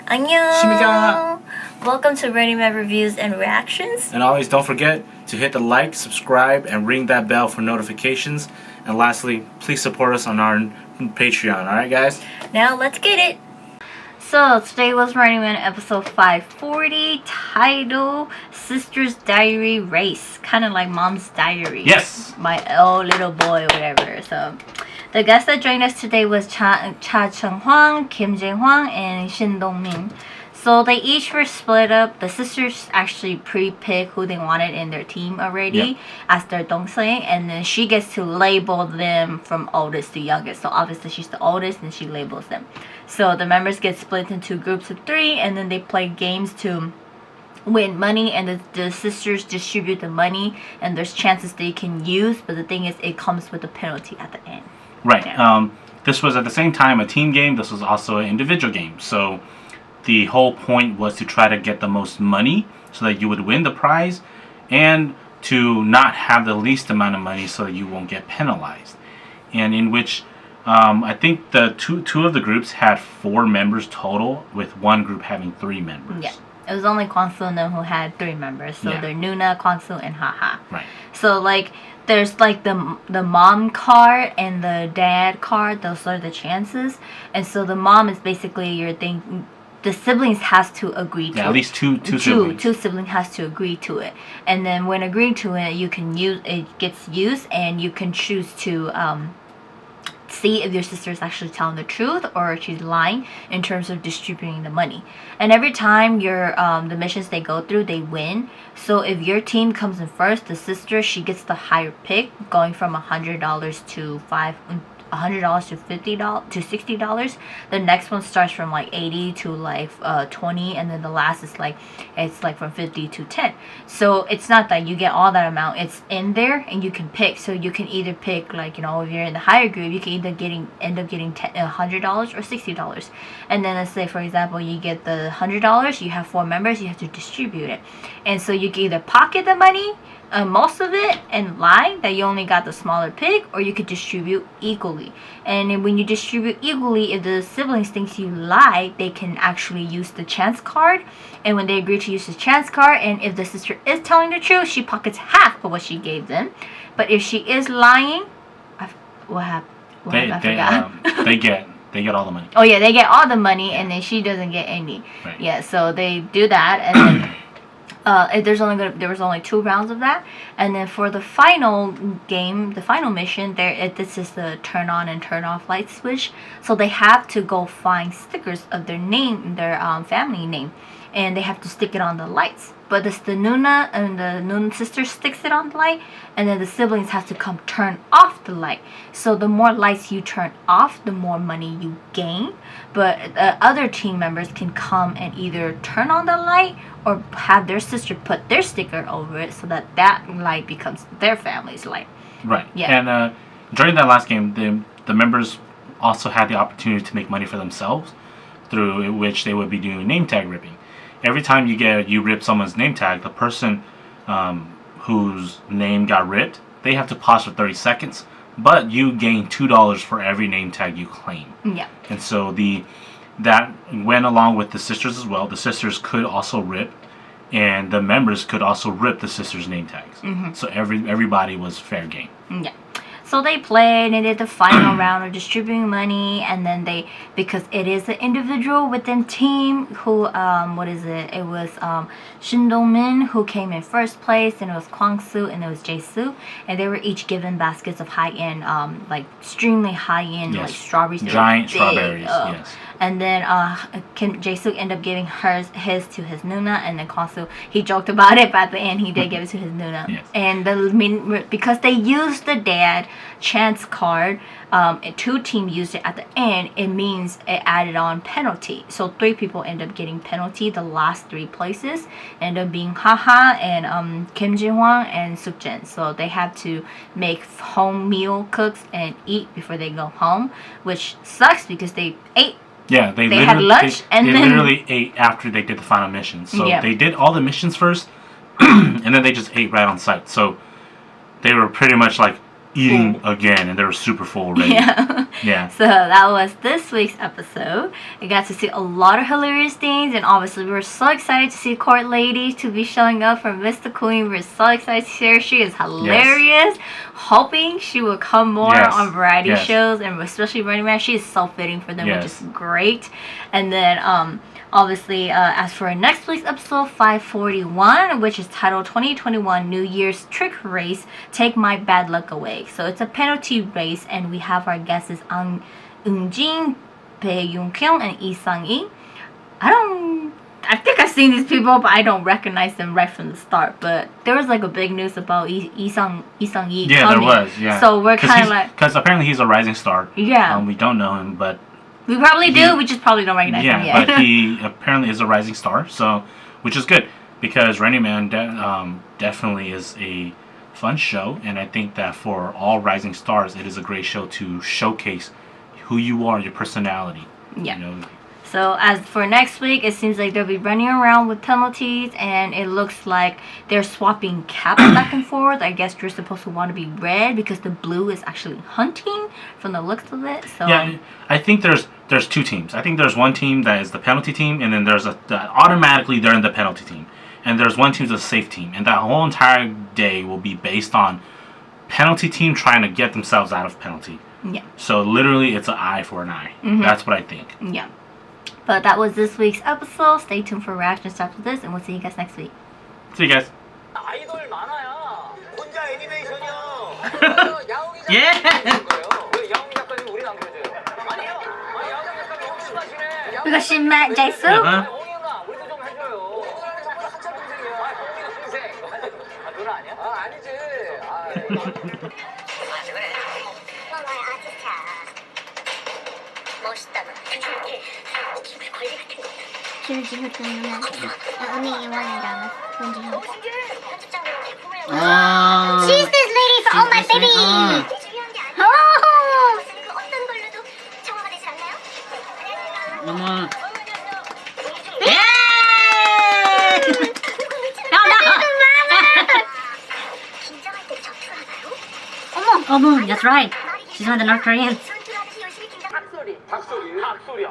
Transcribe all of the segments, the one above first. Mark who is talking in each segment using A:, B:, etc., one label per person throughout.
A: 안녕.
B: Welcome to Running Man Reviews and Reactions.
A: And always don't forget to hit the like, subscribe, and ring that bell for notifications. And lastly, please support us on our Patreon. Alright, guys?
B: Now let's get it. So today was Running Man episode 540, title Sister's Diary Race. Kind of like Mom's Diary.
A: Yes.
B: My old little boy or whatever. So the guests that joined us today was Cha Chung Hwa, Kim Jae-hwang, and Shin Dong-min. So they each were split up. The sisters actually pre-picked who they wanted in their team already as their dongsae, and then she gets to label them from oldest to youngest. So obviously she's the oldest and she labels them. So the members get split into groups of 3, and then they play games to win money, and the sisters distribute the money, and there's chances they can use, but the thing is it comes with a penalty at the end.
A: Right. Yeah. This was at the same time a team game. This was also an individual game. So the whole point was to try to get the most money so that you would win the prize, and to not have the least amount of money so that you won't get penalized. And in which I think the two of the groups had 4 members total, with one group having 3 members.
B: Yeah. It was only Kwang-soo and them who had 3 members. So they're Noona, Kwang-soo, and Ha-ha.
A: Right.
B: So like there's like the mom card and the dad card. Those are the chances. And so the mom is basically your thing. The siblings has to agree to it.
A: At least two siblings.
B: Two siblings has to agree to it. And then when agreeing to it, you can use it, gets used, and you can choose to see if your sister is actually telling the truth or if she's lying in terms of distributing the money. And every time your the missions they go through, they win. So if your team comes in first, the sister, she gets the higher pick, going from $100 to $100 to $50 to $60. The next one starts from like 80 to like 20, and then the last is like it's like from 50 to 10. So it's not that you get all that amount, it's in there and you can pick. So you can either pick, like, you know, if you're in the higher group, you can either end up getting $100 or $60. And then let's say for example you get the $100, you have 4 members, you have to distribute it, and so you can either pocket the money, most of it, and lie that you only got the smaller pick, or you could distribute equally. And when you distribute equally, if the siblings thinks you lie, they can actually use the chance card. And when they agree to use the chance card, and if the sister is telling the truth, she pockets half of what she gave them. But if she is lying, what happened? I forgot.
A: They get all the money.
B: Oh yeah, they get all the money, and then she doesn't get any.
A: Right.
B: Yeah, so they do that, and then there was only 2 rounds of that. And then for the final game, the final mission, this is the turn on and turn off light switch. So they have to go find stickers of their name, their family name, and they have to stick it on the lights. But it's the Noona, and the Noona sister sticks it on the light, and then the siblings have to come turn off the light. So the more lights you turn off, the more money you gain. But other team members can come and either turn on the light or have their sister put their sticker over it, so that light becomes their family's light.
A: Right.
B: Yeah.
A: And during that last game, the members also had the opportunity to make money for themselves, through which they would be doing name tag ripping. Every time you rip someone's name tag, the person whose name got ripped, they have to pause for 30 seconds, but you gain $2 for every name tag you claim.
B: Yeah.
A: And so that went along with the sisters as well. The sisters could also rip, and the members could also rip the sisters' name tags. Mm-hmm. So everybody was fair game.
B: Yeah. So they played and did the final round of distributing money, and then because it is an individual within team who, it was Shin Dong-min who came in first place, and it was Kwang-soo, and it was Jae-soo, and they were each given baskets of high-end, like extremely high-end, like strawberries.
A: Giant strawberries, yes.
B: And then Jae-soo ended up giving his to his Noona, and then Kwang-soo, he joked about it, but at the end he did give it to his Noona.
A: Yes.
B: And because they used the dad chance card, 2 team used it at the end, it means it added on penalty. So 3 people end up getting penalty. The last 3 places end up being Ha-ha and Kim Jae-hwang and Suk-jin. So they have to make home meal cooks and eat before they go home, which sucks because they ate.
A: Yeah, they
B: had lunch, and
A: they
B: then
A: literally ate after they did the final mission. So they did all the missions first, and then they just ate right on site. So they were pretty much like eating again, and they were super full already. Yeah.
B: So that was this week's episode. I got to see a lot of hilarious things, and obviously we were so excited to see Court Lady to be showing up for Miss the Queen. We're so excited to see her. She is hilarious. Hoping she will come more on variety shows, and especially Running Man. She is so fitting for them, which is great. And then obviously, as for next week's episode 541, which is titled 2021 New Year's Trick Race, Take My Bad Luck Away. So it's a penalty race, and we have our guesses Ang Eun-jin, Bae Yoon-kyung, and Lee Sang-hee. I think I've seen these people, but I don't recognize them right from the start. But there was like a big news about Lee Sang-hee coming.
A: There was, yeah.
B: So we're kind of like...
A: Because apparently he's a rising star.
B: Yeah.
A: We don't know him, but...
B: We probably do, we just probably don't recognize him yet.
A: But he apparently is a rising star, so which is good because Running Man definitely is a fun show, and I think that for all rising stars, it is a great show to showcase who you are, your personality.
B: Yeah.
A: You know?
B: So as for next week, it seems like they'll be running around with penalties, and it looks like they're swapping caps back and forth. I guess you're supposed to want to be red because the blue is actually hunting from the looks of it. So
A: yeah, I think there's two teams. I think there's one team that is the penalty team, and then there's automatically they're in the penalty team, and there's one team that's a safe team, and that whole entire day will be based on penalty team trying to get themselves out of penalty.
B: Yeah.
A: So literally, it's an eye for an eye. That's what I think.
B: Yeah. But that was this week's episode. Stay tuned for reactions after this, and we'll see you guys next week.
A: See you guys.
C: 아이돌 많아요. 혼자 애니메이션이요. 야옹이 작가님
A: 예.
C: 거예요. 왜 야옹이 작가님 우리는 안 그러세요? 아니요. 야옹이 작가님 너무 심하시네.
B: We got Shin-mat Jae-soo.
C: 홍이 누나 우리도 좀 해줘요. 홍이랑 저보다 한참 동생이에요. 홍이가 동생. 누나 아니야? 아니지.
D: 너의 아티스트야. 멋있다 너. 이렇게 기분 관리 같은 거. 김지효 누나. 언니 이완이랑 문지효. 편집장으로 제품을. She's this lady for all my babies. 중요한 게 아니야. 그 어떤 걸로도 정화가 되지 않나요?
E: 어머.
D: 긴장할 때 전투하나요?
E: 어머, that's right. She's one of the North Koreans.
D: 전투하듯이 열심히 긴장.
C: 닭소리. 닭소리.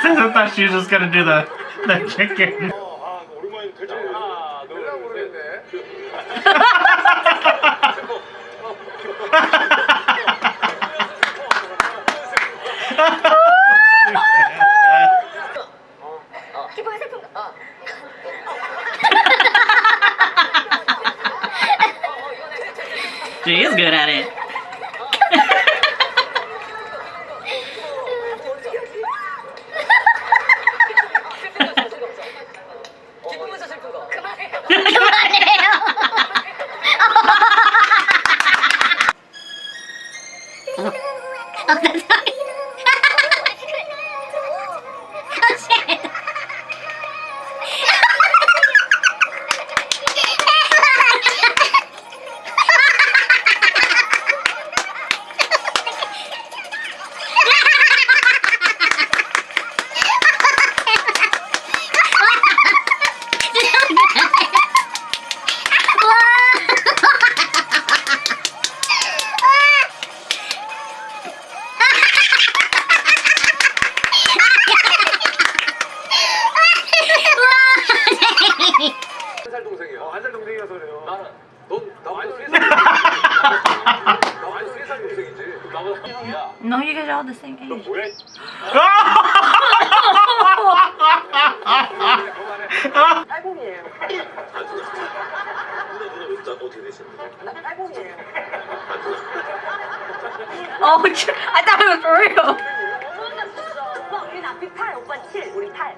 A: I thought she was just gonna do the chicken.
C: 오랜만에 결정을 놀라 모르겠네.
D: 기본 상품.
E: She is good at it.
C: 기분에서 슬픈 거.
D: 그만해요.
C: 한살 동생이야. 한살 동생이라서 그래요. 나보다 3살. 나 완전 3살 동생이지. 나보다 형이야.
B: No, you guys are all the same age.
C: 뭐야? 딸봉이에요. 누나 어떻게 되시는데? 나 딸봉이에요.
B: Oh, I thought it was for real.
D: 오빠 우리 앞이 8, 오빠 7, 우리 8.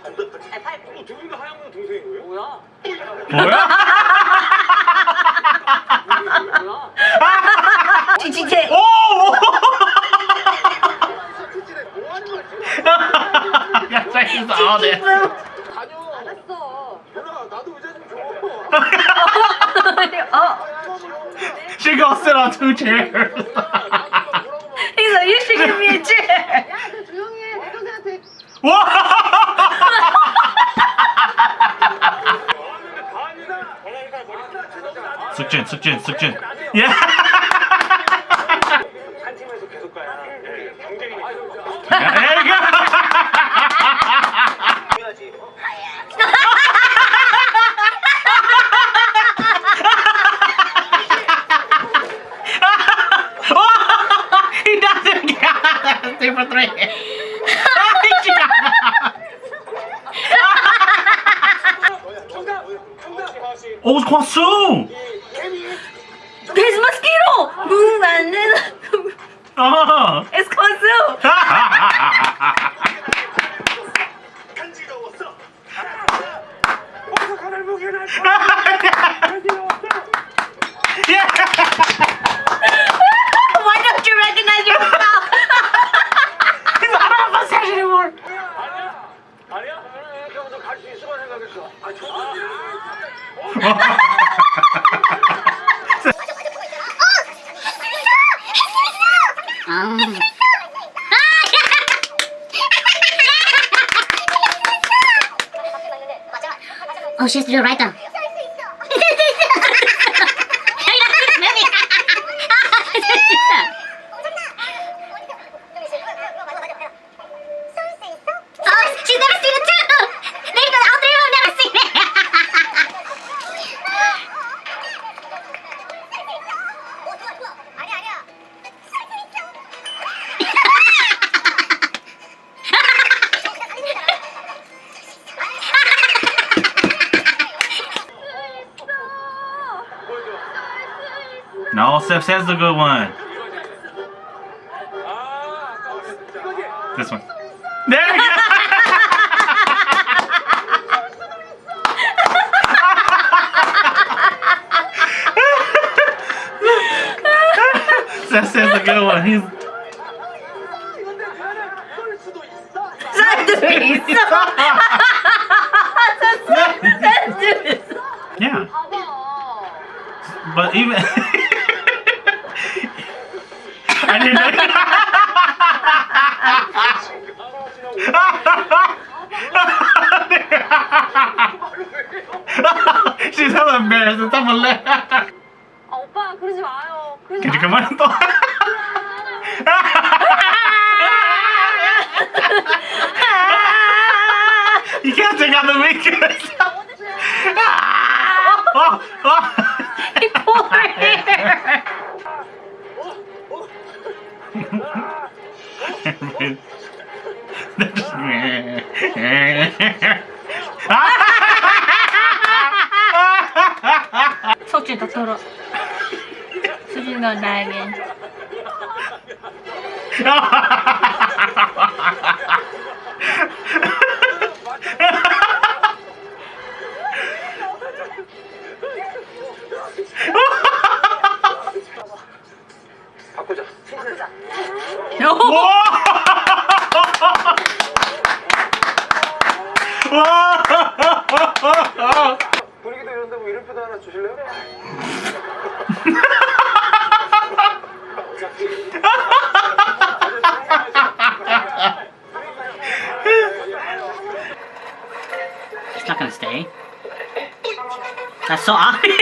D: 아니 8.
C: 두 분 다 하얀 분 동생인 거예요? 뭐야?
A: 뭐야?
B: 진짜.
A: 오! 야, 자기도 아, 네.
C: 다녀.
D: 알았어.
C: 누나 나도 의자 좀 줘.
A: She goes sit on 2 chairs.
B: He's like, you should give me a chair.
D: 야, 너 조용히 해. 내 동생한테
A: 와!
C: 다
A: 숙진. Yeah.
C: 한 팀에서 계속 가야 경쟁이니까.
A: There you go.
C: 해야지.
A: He doesn't get 3 for 3. Oh, it's Kwasu!
B: There's mosquito!
A: Oh!
B: It's Kwasu!
C: 간지러웠어. 어서 가날 보게 날 간지러웠어.
B: Why don't you recognize yourself?
A: He's not on a session anymore!
C: 아니야? 그럼 갈수 있을만 생각했어. 아,
D: Oh, she has to do it right though. Oh, she's never seen it too. All three of them never seen it.
A: No, Steph says the good one. This one. There you go! Steph says the good one. He's. Yeah. But even. I didn't know. She's hella embarrassed. It's on my left.
F: 오빠 그러지 마요.
A: Can you come on? You can't take out the weakness.
B: Poor hair. 속지 더 털어. 수진이가 나에게.
C: 바꾸자. 분위기도 이런데 뭐 이름표도 하나 주실래요?
E: He's not gonna stay. That's so obvious.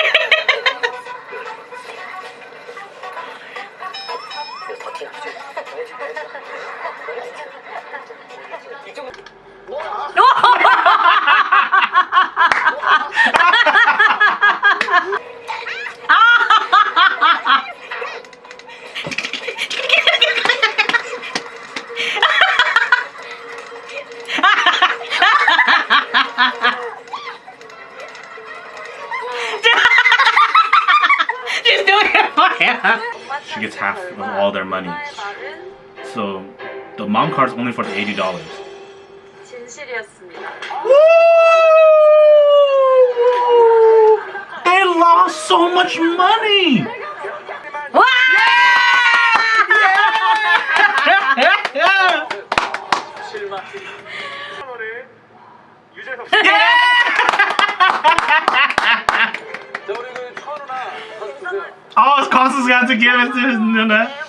E: She's doing it for him.
A: She gets half of all their money. So the mom card's only for the $80.
F: 진실이었습니다.
A: They lost so much money.
C: 실망. 유재석. 자, 우리 그 천우나 선수 주세요.
A: Oh, it's Constance got to give it to his Nuna.